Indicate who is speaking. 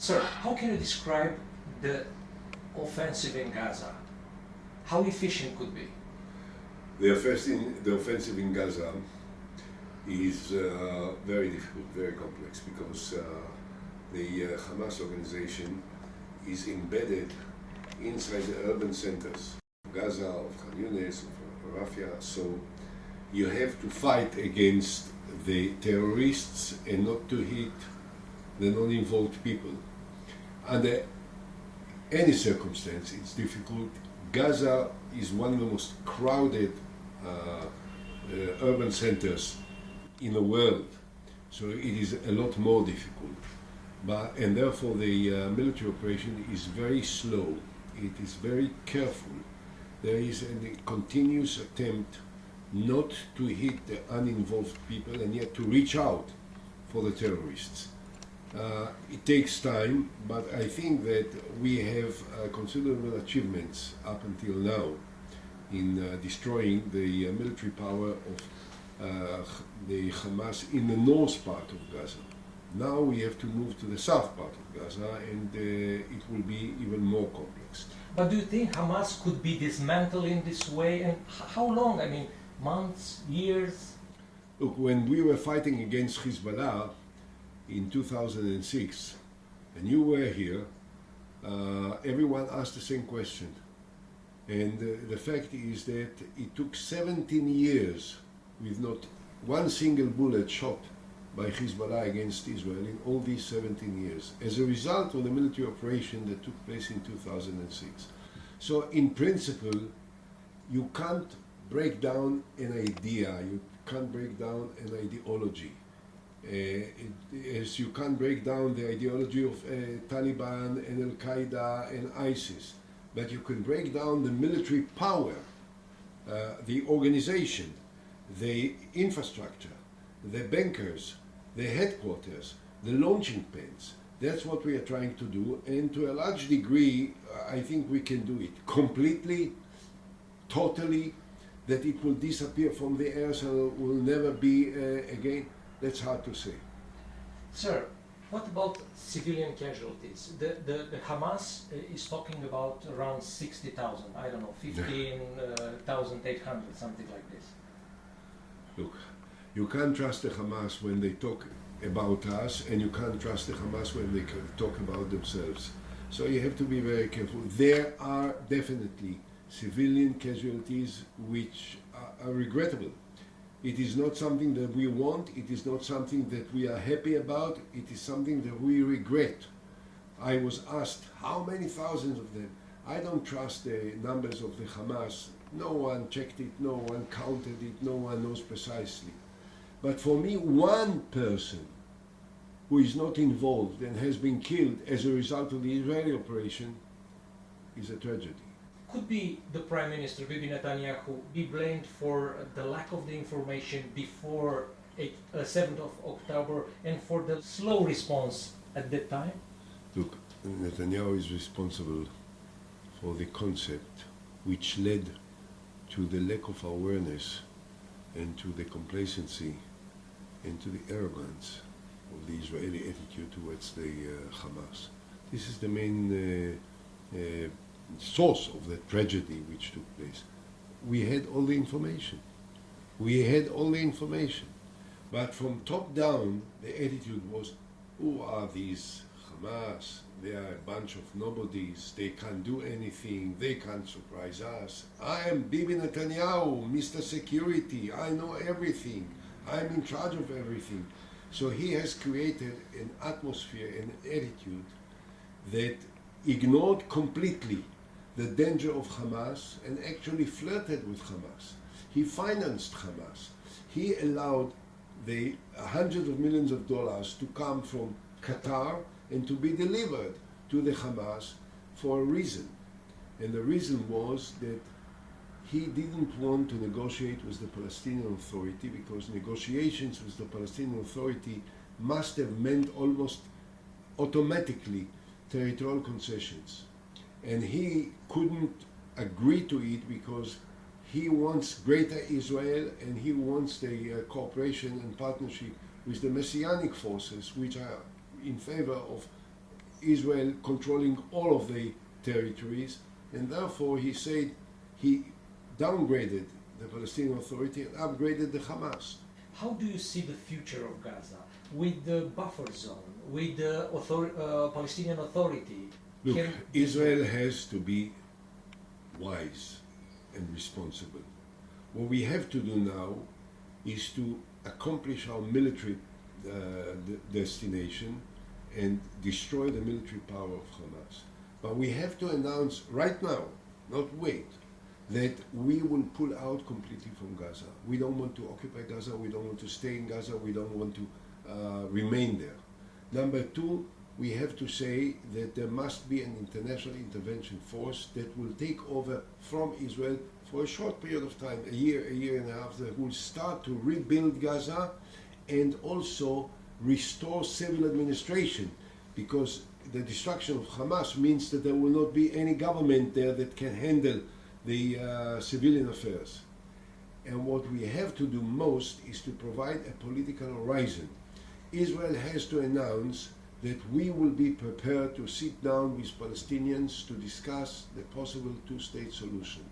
Speaker 1: Sir, how can you describe the offensive in Gaza? How efficient could be?
Speaker 2: The offensive in Gaza is very difficult, very complex, because the Hamas organization is embedded inside the urban centers of Gaza, of Khan Yunis, of Rafah. So you have to fight against the terrorists and not to hit the non-involved people. Under any circumstance, it's difficult. Gaza is one of the most crowded urban centers in the world, so it is a lot more difficult. And therefore the military operation is very slow. It is very careful. There is a continuous attempt not to hit the uninvolved people and yet to reach out for the terrorists. It takes time, but I think that we have considerable achievements up until now in destroying the military power of the Hamas in the north part of Gaza. Now we have to move to the south part of Gaza, and it will be even more complex.
Speaker 1: But do you think Hamas could be dismantled in this way? And how long? I mean, months, years?
Speaker 2: Look, when we were fighting against Hezbollah in 2006, and you were here, everyone asked the same question. And the fact is that it took 17 years with not one single bullet shot by Hezbollah against Israel in all these 17 years, as a result of the military operation that took place in 2006. So in principle, you can't break down an idea, you can't break down an ideology. As you can't break down the ideology of Taliban and Al-Qaeda and ISIS, but you can break down the military power, the organization, the infrastructure, the bankers, the headquarters, the launching pads. That's what we are trying to do, and to a large degree, I think we can do it completely, totally, that it will disappear from the air so will never be again. That's hard to say.
Speaker 1: Sir, what about civilian casualties? The Hamas is talking about around 60,000, I don't know, 15,800, something like this.
Speaker 2: Look, you can't trust the Hamas when they talk about us, and you can't trust the Hamas when they talk about themselves. So you have to be very careful. There are definitely civilian casualties which are regrettable. It is not something that we want, it is not something that we are happy about, it is something that we regret. I was asked, how many thousands of them? I don't trust the numbers of the Hamas. No one checked it, no one counted it, no one knows precisely. But for me, one person who is not involved and has been killed as a result of the Israeli operation is a tragedy.
Speaker 1: Could be the Prime Minister, Bibi Netanyahu, be blamed for the lack of the information before 7th of October and for the slow response at that time?
Speaker 2: Look, Netanyahu is responsible for the concept which led to the lack of awareness and to the complacency and to the arrogance of the Israeli attitude towards the Hamas. This is the main source of the tragedy which took place. We had all the information. We had all the information. But from top down, the attitude was, who are these Hamas? They are a bunch of nobodies. They can't do anything. They can't surprise us. I am Bibi Netanyahu, Mr. Security. I know everything. I'm in charge of everything. So he has created an atmosphere, an attitude that ignored completely the danger of Hamas and actually flirted with Hamas. He financed Hamas. He allowed the hundreds of millions of dollars to come from Qatar and to be delivered to the Hamas for a reason. And the reason was that he didn't want to negotiate with the Palestinian Authority, because negotiations with the Palestinian Authority must have meant almost automatically territorial concessions. And he couldn't agree to it because he wants greater Israel and he wants the cooperation and partnership with the Messianic forces, which are in favor of Israel controlling all of the territories, and therefore he said he downgraded the Palestinian Authority and upgraded the Hamas.
Speaker 1: How do you see the future of Gaza with the buffer zone, with the Palestinian Authority?
Speaker 2: Look, Israel has to be wise and responsible. What we have to do now is to accomplish our military destination and destroy the military power of Hamas. But we have to announce right now, not wait, that we will pull out completely from Gaza. We don't want to occupy Gaza, we don't want to stay in Gaza, we don't want to remain there. Number two, we have to say that there must be an international intervention force that will take over from Israel for a short period of time, a year and a half, that will start to rebuild Gaza and also restore civil administration, because the destruction of Hamas means that there will not be any government there that can handle the civilian affairs. And what we have to do most is to provide a political horizon. Israel has to announce that we will be prepared to sit down with Palestinians to discuss the possible two-state solution.